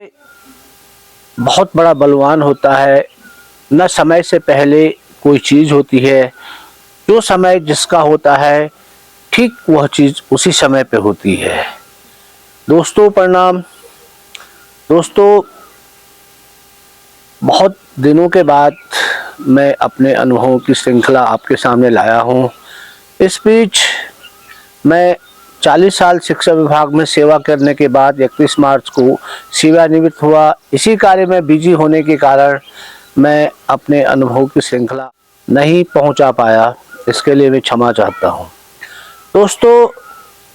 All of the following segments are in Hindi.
बहुत बड़ा बलवान होता है। न समय से पहले कोई चीज़ होती है, जो समय जिसका होता है ठीक वह चीज़ उसी समय पे होती है। दोस्तों प्रणाम। दोस्तों, बहुत दिनों के बाद मैं अपने अनुभवों की श्रृंखला आपके सामने लाया हूँ। इस बीच मैं 40 साल शिक्षा विभाग में सेवा करने के बाद 31 मार्च को सेवानिवृत्त हुआ। इसी कार्य में बिजी होने के कारण मैं अपने अनुभव की श्रृंखला नहीं पहुंचा पाया, इसके लिए मैं क्षमा चाहता हूं। दोस्तों,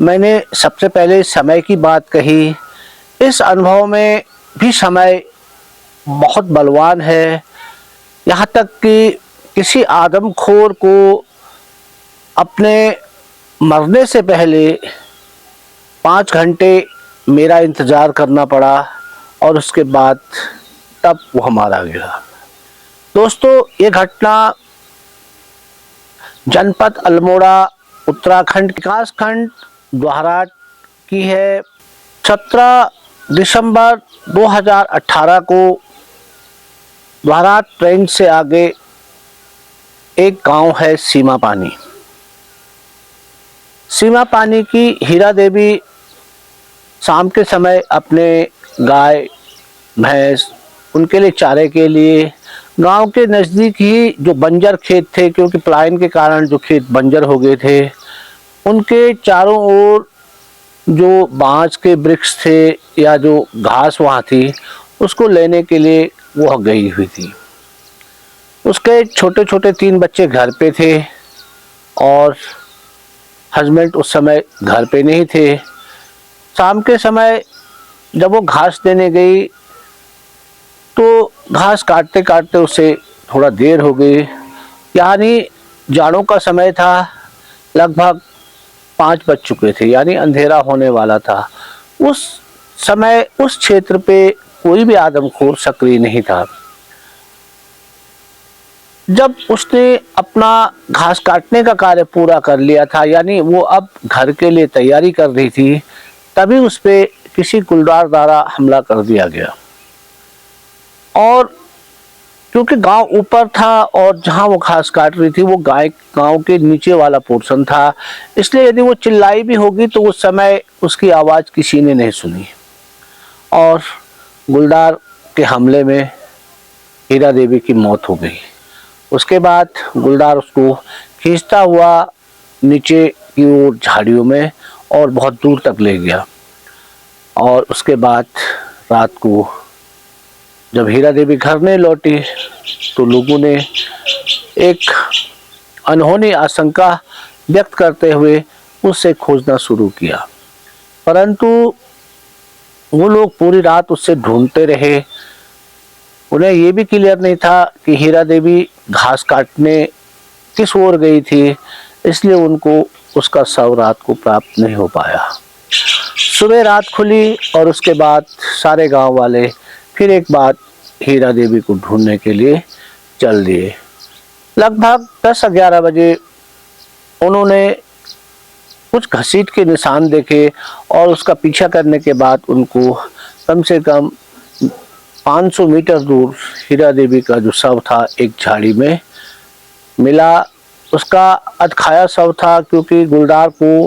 मैंने सबसे पहले समय की बात कही। इस अनुभव में भी समय बहुत बलवान है। यहाँ तक कि किसी आदमखोर को अपने मरने से पहले 5 घंटे मेरा इंतज़ार करना पड़ा और उसके बाद तब वो मारा गया। दोस्तों, ये घटना जनपद अल्मोड़ा, उत्तराखंड विकास खंड द्वाराट की है। 17 दिसंबर 2018 को द्वाराट ट्रेन से आगे एक गांव है सीमा पानी। सीमा पानी की हीरा देवी शाम के समय अपने गाय भैंस उनके लिए चारे के लिए गांव के नज़दीक ही जो बंजर खेत थे, क्योंकि पलायन के कारण जो खेत बंजर हो गए थे, उनके चारों ओर जो बांस के वृक्ष थे या जो घास वहाँ थी, उसको लेने के लिए वह गई हुई थी। उसके छोटे छोटे 3 बच्चे घर पे थे और हस्बैंड उस समय घर पे नहीं थे। शाम के समय जब वो घास देने गई तो घास काटते काटते उसे थोड़ा देर हो गई, यानी जाड़ों का समय था। लगभग 5 बज चुके थे, यानी अंधेरा होने वाला था। उस समय उस क्षेत्र पे कोई भी आदमखोर सक्रिय नहीं था। जब उसने अपना घास काटने का कार्य पूरा कर लिया था, यानी वो अब घर के लिए तैयारी कर रही थी, तभी उस पे किसी गुलदार द्वारा हमला कर दिया गया। और क्योंकि गांव ऊपर था और जहां वो घास काट रही थी वो गांव के नीचे वाला पोर्शन था, इसलिए यदि वो चिल्लाई भी होगी तो उस समय उसकी आवाज़ किसी ने नहीं सुनी और गुलदार के हमले में हीरा देवी की मौत हो गई। उसके बाद गुलदार उसको खींचता हुआ नीचे की ओर झाड़ियों में और बहुत दूर तक ले गया। और उसके बाद रात को जब हीरा देवी घर नहीं लौटी तो लोगों ने एक अनहोनी आशंका व्यक्त करते हुए उससे खोजना शुरू किया, परंतु वो लोग पूरी रात उससे ढूंढते रहे। उन्हें ये भी क्लियर नहीं था कि हीरा देवी घास काटने किस ओर गई थी, इसलिए उनको उसका शव रात को प्राप्त नहीं हो पाया। सुबह रात खुली और उसके बाद सारे गांव वाले फिर एक बार हीरा देवी को ढूंढने के लिए चल दिए। लगभग 10-11 बजे उन्होंने कुछ घसीट के निशान देखे और उसका पीछा करने के बाद उनको कम से कम 500 मीटर दूर हीरा देवी का जो शव था एक झाड़ी में मिला। उसका अधखाया शव था, क्योंकि गुलदार को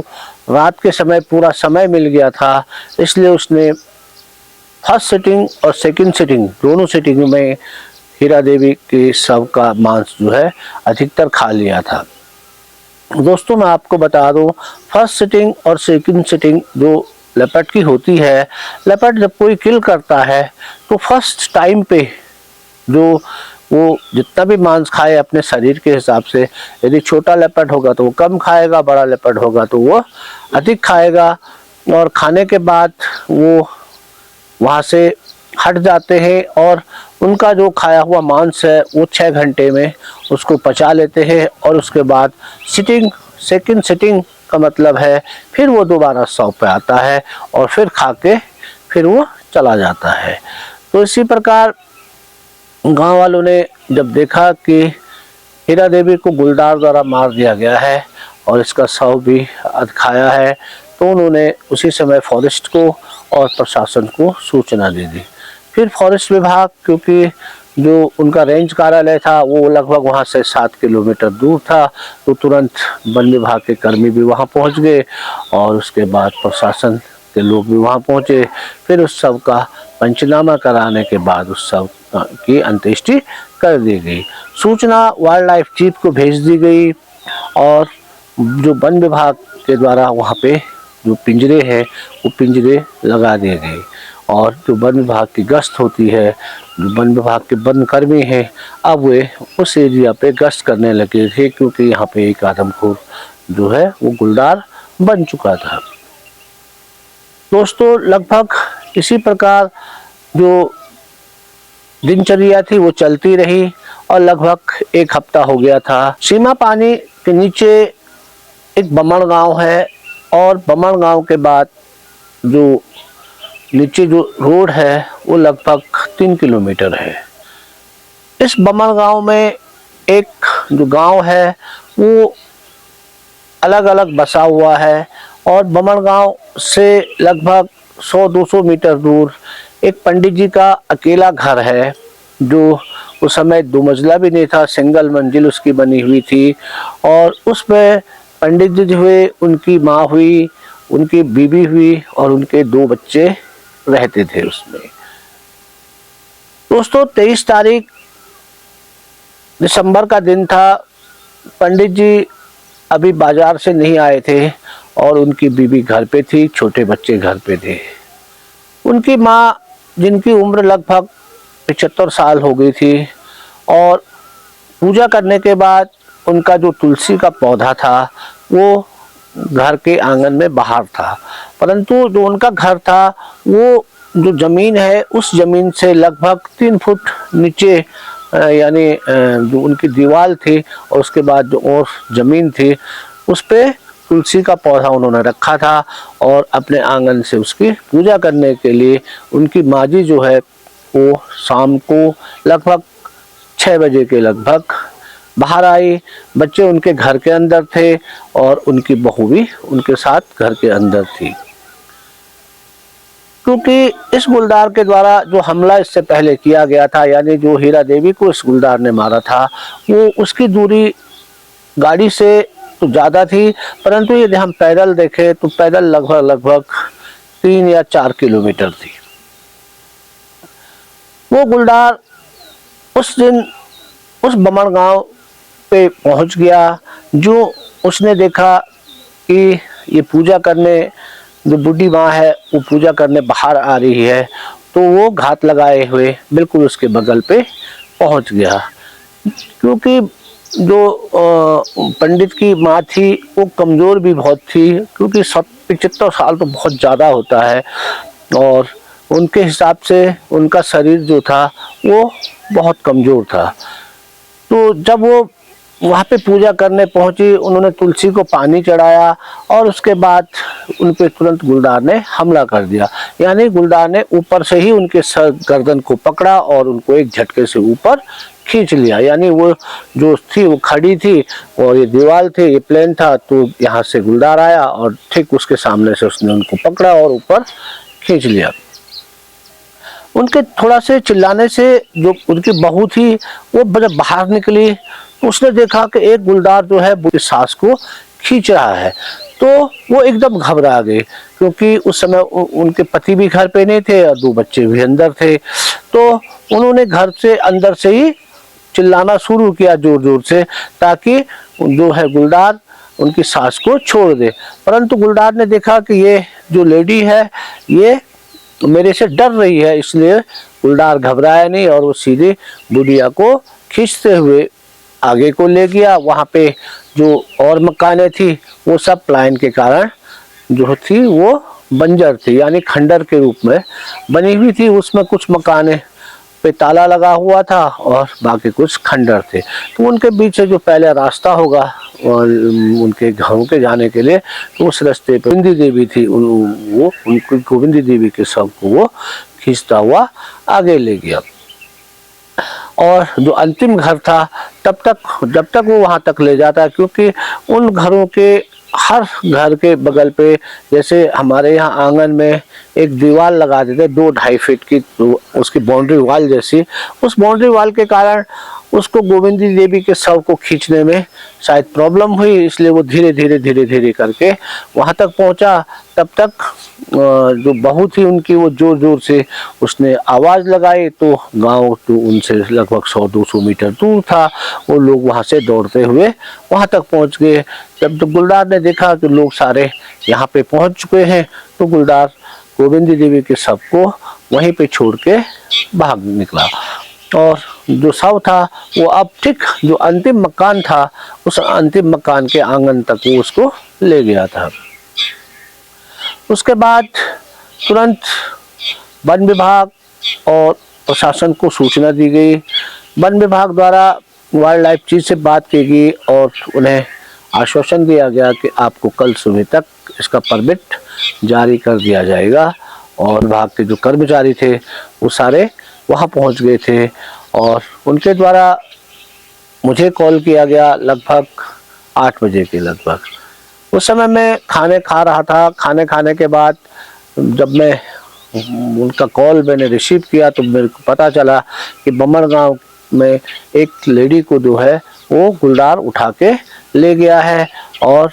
रात के समय पूरा समय मिल गया था, इसलिए उसने फर्स्ट सिटिंग और सेकंड सिटिंग दोनों सिटिंग में हीरा देवी के शव का मांस जो है अधिकतर खा लिया था। दोस्तों, मैं आपको बता दूं, फर्स्ट सिटिंग और सेकंड सिटिंग जो लेपर्ड की होती है, लेपर्ड जब कोई किल करता है तो फर्स्ट टाइम पे जो वो जितना भी मांस खाए अपने शरीर के हिसाब से, यदि छोटा लेपर्ड होगा तो वो कम खाएगा, बड़ा लेपर्ड होगा तो वो अधिक खाएगा। और खाने के बाद वो वहाँ से हट जाते हैं और उनका जो खाया हुआ मांस है वो 6 घंटे में उसको पचा लेते हैं। और उसके बाद सिटिंग, सेकंड सिटिंग का मतलब है फिर वो दोबारा शव पे आता है और फिर खा के फिर वो चला जाता है। तो इसी प्रकार गांव वालों ने जब देखा कि हीरा देवी को गुलदार द्वारा मार दिया गया है और इसका शव भी अधखाया है, तो उन्होंने उसी समय फॉरेस्ट को और प्रशासन को सूचना दे दी। फिर फॉरेस्ट विभाग, क्योंकि जो उनका रेंज कार्यालय था वो लगभग वहाँ से 7 किलोमीटर दूर था, तो तुरंत वन विभाग के कर्मी भी वहाँ पहुँच गए और उसके बाद प्रशासन के लोग भी वहाँ पहुँचे। फिर उस सब का पंचनामा कराने के बाद उस सब की अंत्येष्टि कर दी गई। सूचना वाइल्ड लाइफ चीफ को भेज दी गई और जो वन विभाग के द्वारा वहाँ पे जो पिंजरे हैं वो पिंजरे लगा दिए गए और जो वन विभाग की गश्त होती है, जो वन विभाग के वन कर्मी हैं, अब वे उस एरिया पे गश्त करने लगे थे, क्योंकि यहाँ पे एक आदमखोर जो है वो गुलदार बन चुका था। दोस्तों, लगभग इसी प्रकार जो दिनचर्या थी वो चलती रही और लगभग 1 हफ्ता हो गया था। सीमा पानी के नीचे एक बमण गांव है और बमण गांव के बाद जो नीचे जो रोड है वो लगभग 3 किलोमीटर है। इस बमण गांव में एक जो गांव है वो अलग अलग बसा हुआ है और बमण गांव से लगभग 100-200 मीटर दूर एक पंडित जी का अकेला घर है, जो उस समय 2 मंजिला भी नहीं था, सिंगल मंजिल उसकी बनी हुई थी। और उसमें पंडित जी हुए, उनकी माँ हुई, उनकी बीवी हुई और उनके 2 बच्चे रहते थे उसमें। दोस्तों, 23 तारीख दिसंबर का दिन था। पंडित जी अभी बाजार से नहीं आए थे और उनकी बीवी घर पे थी, छोटे बच्चे घर पे थे। उनकी माँ, जिनकी उम्र लगभग 75 साल हो गई थी, और पूजा करने के बाद उनका जो तुलसी का पौधा था वो घर के आंगन में बाहर था, परंतु जो उनका घर था वो जो जमीन है उस जमीन से लगभग 3 फुट नीचे, यानी जो उनकी दीवार थी और उसके बाद जो और जमीन थी उस पे तुलसी का पौधा उन्होंने रखा था और अपने आंगन से उसकी पूजा करने के लिए उनकी माँ जी जो है वो शाम को लगभग 6 बजे के लगभग बाहर आई। बच्चे उनके घर के अंदर थे और उनकी बहू भी उनके साथ घर के अंदर थी। क्योंकि इस गुलदार के द्वारा जो हमला इससे पहले किया गया था, यानी जो हीरा देवी को इस गुलदार ने मारा था, वो उसकी दूरी गाड़ी से तो ज़्यादा थी, परंतु यदि हम पैदल देखें तो पैदल लगभग 3 या 4 किलोमीटर थी। वो गुलदार उस दिन उस बमण गांव पे पहुंच गया। जो उसने देखा कि ये पूजा करने, जो बूढ़ी माँ है वो पूजा करने बाहर आ रही है, तो वो घात लगाए हुए बिल्कुल उसके बगल पे पहुंच गया। क्योंकि जो पंडित की माँ थी वो कमज़ोर भी बहुत थी, क्योंकि 75 साल तो बहुत ज़्यादा होता है और उनके हिसाब से उनका शरीर जो था वो बहुत कमज़ोर था। तो जब वो वहाँ पे पूजा करने पहुँची, उन्होंने तुलसी को पानी चढ़ाया और उसके बाद उन पे तुरंत गुलदार ने हमला कर दिया। यानी गुलदार ने ऊपर से ही उनके सर गर्दन को पकड़ा और उनको एक झटके से ऊपर खींच लिया। यानी वो जो थी वो खड़ी थी और ये दीवार थी, ये प्लेन था, तो यहाँ से गुलदार आया और ठीक उसके सामने से उसने उनको पकड़ा और ऊपर खींच लिया। उनके थोड़ा से चिल्लाने से जो उनकी बहू थी वो जब बाहर निकली तो उसने देखा कि एक गुलदार जो है वो सास को खींच रहा है, तो वो एकदम घबरा गए, क्योंकि उस समय उनके पति भी घर पे नहीं थे और 2 बच्चे भी अंदर थे। तो उन्होंने घर से अंदर से ही चिल्लाना शुरू किया जोर जोर से, ताकि जो है गुलदार उनकी सास को छोड़ दे। परंतु गुलदार ने देखा कि ये जो लेडी है ये मेरे से डर रही है, इसलिए गुलदार घबराया नहीं और वो सीधे बुढ़िया को खींचते हुए आगे को ले गया। वहाँ पे जो और मकानें थी वो सब प्लाइन के कारण जो थी वो बंजर थी, यानी खंडर के रूप में बनी हुई थी। उसमें कुछ मकानें पे ताला लगा हुआ था और बाकी कुछ खंडर थे। तो उनके बीच से जो पहले रास्ता होगा और उनके घरों के जाने के लिए, तो उस रास्ते पे गोविंदी देवी थी, वो उनकी गोविंदी देवी के शव को वो खींचता हुआ आगे ले गया। और जो अंतिम घर था जब तक वो वहाँ तक ले जाता, क्योंकि उन घरों के हर घर के बगल पे, जैसे हमारे यहाँ आंगन में एक दीवार लगा देते 2-2.5 फीट की, तो उसकी बाउंड्री वॉल जैसी, उस बाउंड्री वॉल के कारण उसको गोविंदी देवी के शव को खींचने में शायद प्रॉब्लम हुई, इसलिए वो धीरे धीरे करके वहाँ तक पहुँचा। तब तक जो बहू थी उनकी, वो जोर जोर से उसने आवाज़ लगाई, तो गांव तो उनसे लगभग 100-200 मीटर दूर था। वो लोग वहाँ से दौड़ते हुए वहाँ तक पहुँच गए। जब तो गुलदार ने देखा कि लोग सारे यहाँ पे पहुँच चुके हैं, तो गुलदार गोविंदी देवी के शव को वहीं पे छोड़ के भाग निकला, और जो शव था वो अब ठीक जो अंतिम मकान था, उस अंतिम मकान के आंगन तक वो उसको ले गया था। उसके बाद तुरंत वन विभाग और प्रशासन को सूचना दी गई। वन विभाग द्वारा वाइल्ड लाइफ चीज से बात की गई और उन्हें आश्वासन दिया गया कि आपको कल सुबह तक इसका परमिट जारी कर दिया जाएगा। और विभाग के जो कर्मचारी थे वो सारे वहाँ पहुँच गए थे, और उनके द्वारा मुझे कॉल किया गया लगभग 8 बजे के लगभग। उस समय मैं खाने खा रहा था। खाने खाने के बाद जब मैं उनका कॉल मैंने रिसीव किया, तो मेरे को पता चला कि बमर गांव में एक लेडी को जो है वो गुलदार उठा के ले गया है, और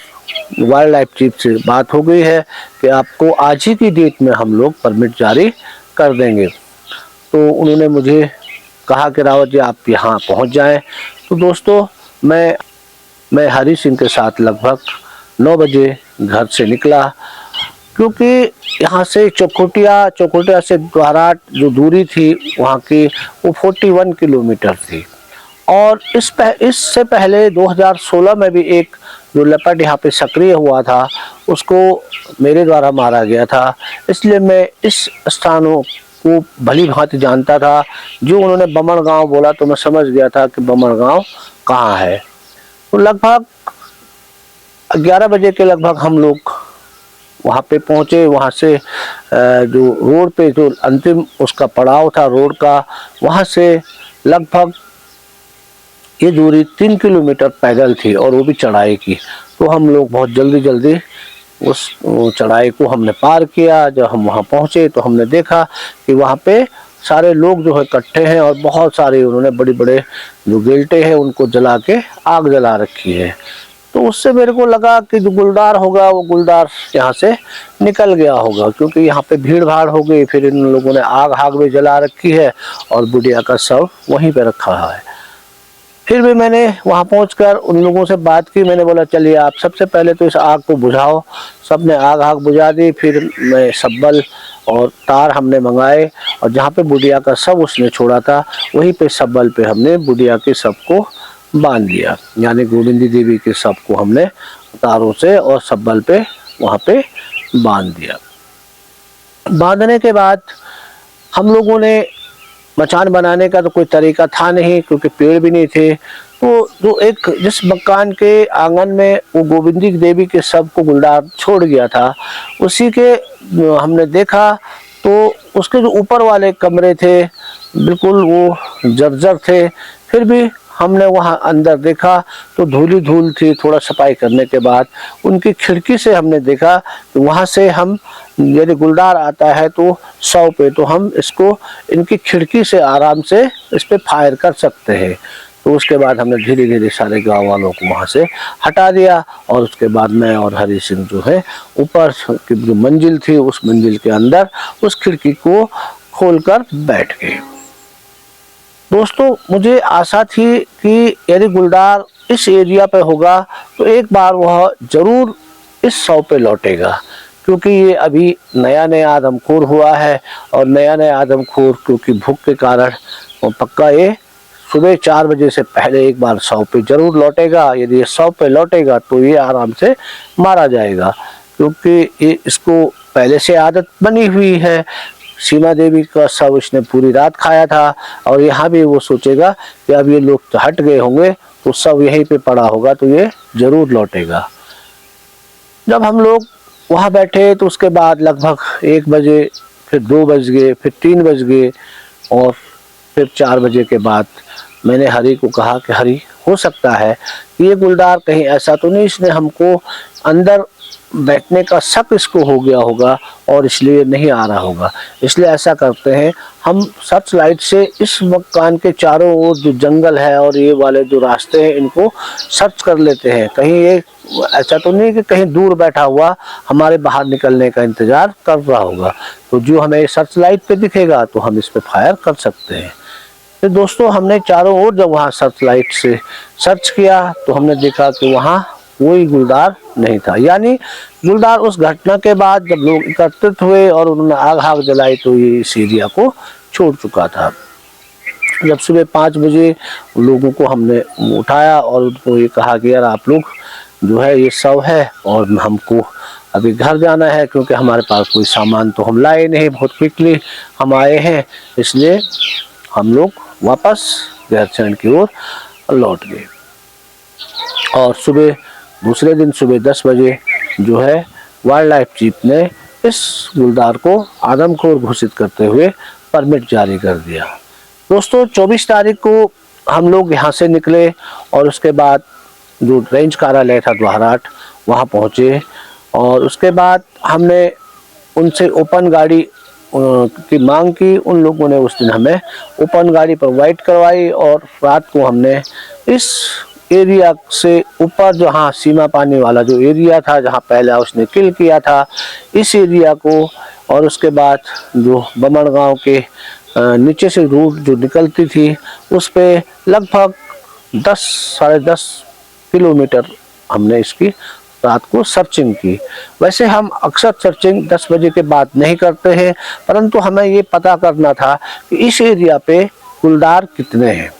वाइल्ड लाइफ चीफ से बात हो गई है कि आपको आज ही की डेट में हम लोग परमिट जारी कर देंगे। तो उन्होंने मुझे कहा कि रावत जी आप यहाँ पहुँच जाएं। तो दोस्तों मैं हरी सिंह के साथ लगभग 9 बजे घर से निकला, क्योंकि यहाँ से चौखुटिया से द्वाराट जो दूरी थी वहाँ की, वो 41 किलोमीटर थी। और इससे पहले 2016 में भी एक जो लेपर्ड यहाँ पे सक्रिय हुआ था, उसको मेरे द्वारा मारा गया था। इसलिए मैं इस स्थानों को भली भांति जानता था। जो उन्होंने बमन गांव बोला तो मैं समझ गया था कि बमन गांव कहाँ है। तो लगभग 11 बजे के लगभग हम लोग वहाँ पे पहुँचे। वहाँ से जो रोड पे जो अंतिम उसका पड़ाव था रोड का, वहाँ से लगभग ये दूरी 3 किलोमीटर पैदल थी, और वो भी चढ़ाई की। तो हम लोग बहुत जल्दी उस चढ़ाई को हमने पार किया। जब हम वहाँ पहुँचे तो हमने देखा कि वहाँ पे सारे लोग जो है इकट्ठे हैं, और बहुत सारे उन्होंने बड़े बड़े जो गिलटे हैं उनको जला के आग जला रखी है। तो उससे मेरे को लगा कि जो गुलदार होगा वो गुलदार यहाँ से निकल गया होगा, क्योंकि यहाँ पे भीड़ भाड़ हो गई। फिर इन लोगों ने आग भी जला रखी है, और बुढ़िया का शव वहीं पे रखा है। फिर भी मैंने वहाँ पहुँचकर उन लोगों से बात की। मैंने बोला चलिए आप सबसे पहले तो इस आग को बुझाओ। सबने आग बुझा दी। फिर मैं सब्बल और तार हमने मंगाए, और जहाँ पे बुढ़िया का शव उसने छोड़ा था वहीं पे सब्बल पे हमने बुढ़िया के शव को बांध दिया, यानी गोविंदी देवी के शव को हमने तारों से और सब्बल पे वहाँ पे बांध दिया। बांधने के बाद हम लोगों ने, मचान बनाने का तो कोई तरीका था नहीं क्योंकि पेड़ भी नहीं थे, तो जो एक जिस मकान के आंगन में वो गोविंदी देवी के शव को गुलदार छोड़ गया था, उसी के हमने देखा तो उसके जो ऊपर वाले कमरे थे बिल्कुल वो जर्जर थे। फिर भी हमने वहाँ अंदर देखा तो धूली धूल थी। थोड़ा सफाई करने के बाद उनकी खिड़की से हमने देखा कि वहाँ से हम, यदि गुलदार आता है तो 100 पे, तो हम इसको इनकी खिड़की से आराम से इस पे फायर कर सकते हैं। तो उसके बाद हमने धीरे धीरे सारे गांव वालों को वहाँ से हटा दिया, और उसके बाद मैं और हरी सिंह जो है ऊपर की जो मंजिल थी उस मंजिल के अंदर उस खिड़की को खोलकर बैठ गए। दोस्तों मुझे आशा थी कि यदि गुलदार इस एरिया पे होगा तो एक बार वह जरूर इस 100 पे लौटेगा, क्योंकि ये अभी नया आदमखोर हुआ है, और नया आदमखोर क्योंकि भूख के कारण पक्का ये सुबह 4 बजे से पहले एक बार 100 पे जरूर लौटेगा। यदि ये 100 पे लौटेगा तो ये आराम से मारा जाएगा, क्योंकि ये इसको पहले से आदत बनी हुई है। सीमा देवी का शव इसने पूरी रात खाया था, और यहाँ भी वो सोचेगा कि अब ये लोग तो हट गए होंगे तो शव यहीं पे पड़ा होगा, तो ये जरूर लौटेगा। जब हम लोग वहाँ बैठे तो उसके बाद लगभग 1 बजे, फिर 2 बज गए, फिर 3 बज गए, और फिर 4 बजे के बाद मैंने हरी को कहा कि हरी हो सकता है कि ये गुलदार कहीं ऐसा तो नहीं इसने हमको अंदर बैठने का शक इसको हो गया होगा और इसलिए नहीं आ रहा होगा। इसलिए ऐसा करते हैं, हम सर्च लाइट से इस मकान के चारों ओर जो जंगल है और ये वाले जो रास्ते हैं इनको सर्च कर लेते हैं। कहीं ये ऐसा तो नहीं कि कहीं दूर बैठा हुआ हमारे बाहर निकलने का इंतज़ार कर रहा होगा। तो जो हमें सर्च लाइट पे दिखेगा तो हम इस पे फायर कर सकते हैं। तो दोस्तों हमने चारों ओर जब वहाँ सर्च लाइट से सर्च किया तो हमने देखा कि वहाँ कोई गुलदार नहीं था। यानी गुलदार उस घटना के बाद जब लोग एकत्रित हुए और उन्होंने आग आग जलाई तो ये इस एरिया को छोड़ चुका था। जब सुबह 5 बजे लोगों को हमने उठाया और उनको ये कहा कि यार आप लोग जो है ये शव है और हमको अभी घर जाना है, क्योंकि हमारे पास कोई सामान तो हम लाए नहीं, बहुत क्विकली हम आए हैं, इसलिए हम लोग वापस गैरसैंण की ओर लौट गए। और सुबह दूसरे दिन सुबह 10 बजे जो है वाइल्ड लाइफ चीफ ने इस गुलदार को आदमखोर घोषित करते हुए परमिट जारी कर दिया। दोस्तों 24 तारीख को हम लोग यहाँ से निकले और उसके बाद जो रेंज कार्यालय था द्वाराट वहाँ पहुँचे और उसके बाद हमने उनसे ओपन गाड़ी की मांग की। उन लोगों ने उस दिन हमें ओपन गाड़ी प्रोवाइड करवाई और रात को हमने इस एरिया से ऊपर जहाँ सीमा पानी वाला जो एरिया था जहाँ पहले उसने किल किया था इस एरिया को, और उसके बाद जो बमन गांव के नीचे से रूट जो निकलती थी उस पे लगभग 10 साढ़े 10 किलोमीटर हमने इसकी रात को सर्चिंग की। वैसे हम अक्सर सर्चिंग 10 बजे के बाद नहीं करते हैं, परंतु हमें ये पता करना था कि इस एरिया पे गुलदार कितने हैं।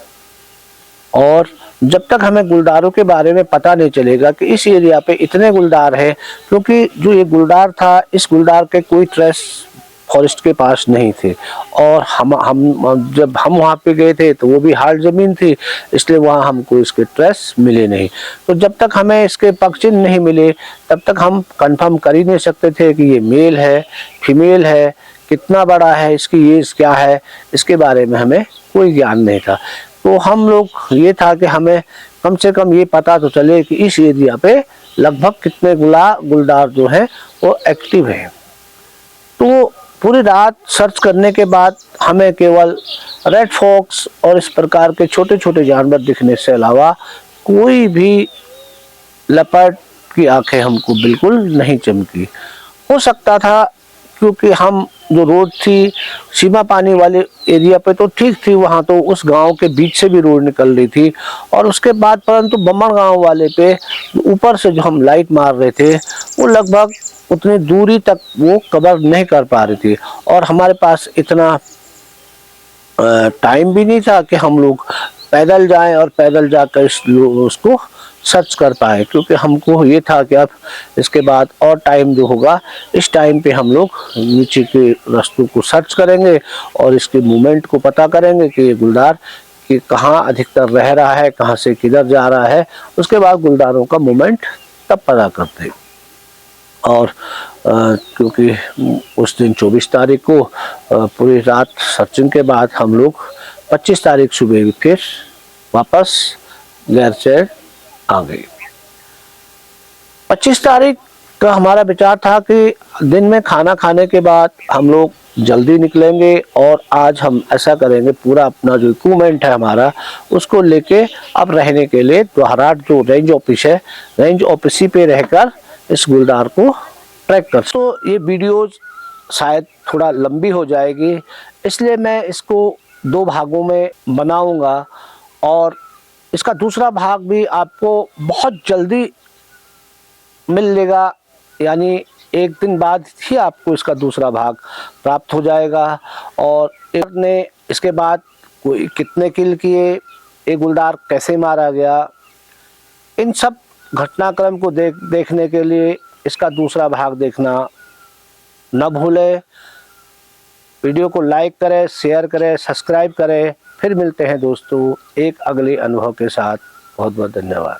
और जब तक हमें गुलदारों के बारे में पता नहीं चलेगा कि इस एरिया पे इतने गुलदार हैं, क्योंकि जो ये गुलदार था इस गुलदार के कोई ट्रेस फॉरेस्ट के पास नहीं थे और हम जब हम वहाँ पे गए थे तो वो भी हार्ड ज़मीन थी, इसलिए वहाँ हमको इसके ट्रेस मिले नहीं। तो जब तक हमें इसके पगचिन्ह नहीं मिले तब तक हम कंफर्म कर ही नहीं सकते थे कि ये मेल है फीमेल है, कितना बड़ा है, इसकी एज क्या है, इसके बारे में हमें कोई ज्ञान नहीं था। तो हम लोग ये था कि हमें कम से कम ये पता तो चले कि इस एरिया पे लगभग कितने गुलदार जो है वो एक्टिव है। तो पूरी रात सर्च करने के बाद हमें केवल रेड फॉक्स और इस प्रकार के छोटे छोटे जानवर दिखने से अलावा कोई भी लेपर्ड की आंखें हमको बिल्कुल नहीं चमकी। हो सकता था क्योंकि हम जो रोड थी सीमा पानी वाले एरिया पे तो ठीक थी, वहाँ तो उस गांव के बीच से भी रोड निकल रही थी और उसके बाद परंतु बमन गांव वाले पे ऊपर से जो हम लाइट मार रहे थे वो लगभग उतनी दूरी तक वो कवर नहीं कर पा रही थी और हमारे पास इतना टाइम भी नहीं था कि हम लोग पैदल जाएं और पैदल जाकर उसको सर्च कर पाए, क्योंकि हमको ये था कि अब इसके बाद और टाइम जो होगा इस टाइम पे हम लोग नीचे के रास्तों को सर्च करेंगे और इसके मूवमेंट को पता करेंगे कि ये गुलदार कि कहाँ अधिकतर रह रहा है, कहाँ से किधर जा रहा है। उसके बाद गुलदारों का मूवमेंट तब पता करते। और क्योंकि उस दिन 24 तारीख को पूरी रात सर्चिंग के बाद हम लोग 25 तारीख सुबह फिर वापस गैरसैंण आ गए। 25 तारीख का हमारा विचार था कि दिन में खाना खाने के बाद हम लोग जल्दी निकलेंगे और आज हम ऐसा करेंगे पूरा अपना जो इक्विपमेंट है हमारा उसको लेके अब रहने के लिए द्वाराट जो रेंज ऑफिस है रेंज ऑफिस पे रहकर इस गुलदार को ट्रैक कर। तो ये वीडियो शायद थोड़ा लंबी हो जाएगी, इसलिए मैं इसको 2 भागों में बनाऊंगा और इसका दूसरा भाग भी आपको बहुत जल्दी मिल लेगा, यानी एक दिन बाद ही आपको इसका दूसरा भाग प्राप्त हो जाएगा। और ने इसके बाद कोई कितने किल किए, एक गुलदार कैसे मारा गया, इन सब घटनाक्रम को देखने के लिए इसका दूसरा भाग देखना न भूलें। वीडियो को लाइक करें, शेयर करें, सब्सक्राइब करें। फिर मिलते हैं दोस्तों एक अगले अनुभव के साथ। बहुत बहुत धन्यवाद।